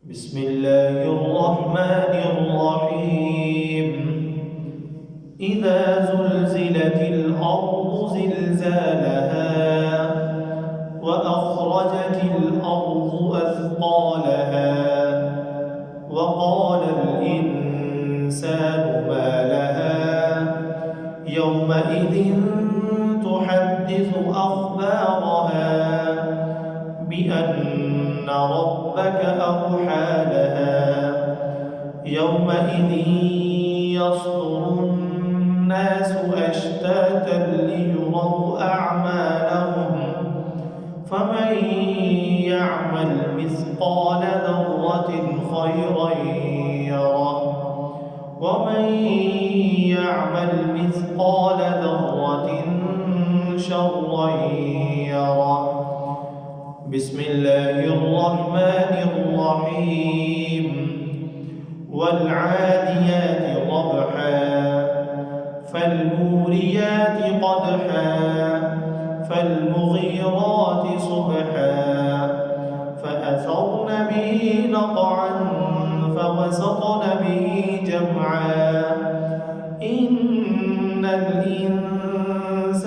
بسم الله الرحمن الرحيم. إذا زلزلت الأرض زلزالها وأخرجت الأرض أثقالها وقال الإنسان ما لها يومئذ تحدث أخبارها بأن ربك أوحى لها يومئذ يصدر الناس أشتاتا ليروا أعمالهم فمن يعمل مثقال ذرة خيرا يره ومن يعمل مثقال ذرة شرا يره. بسم الله الرحمن الرحيم. والعاديات ضبحا فالموريات قدحا فالمغيرات صبحا فأثرن به نقعا فوسطن به جمعا إن الإنسان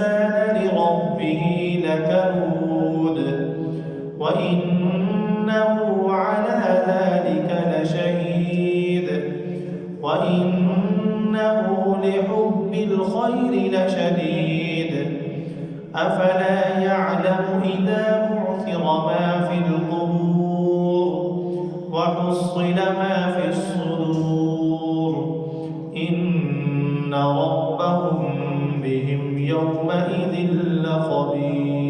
لربه لكنود وإنه على ذلك لشهيد وإنه لحب الخير لشديد أفلا يعلم إذا بعثر ما في القبور وحصل ما في الصدور إن ربهم بهم يومئذ لخبير.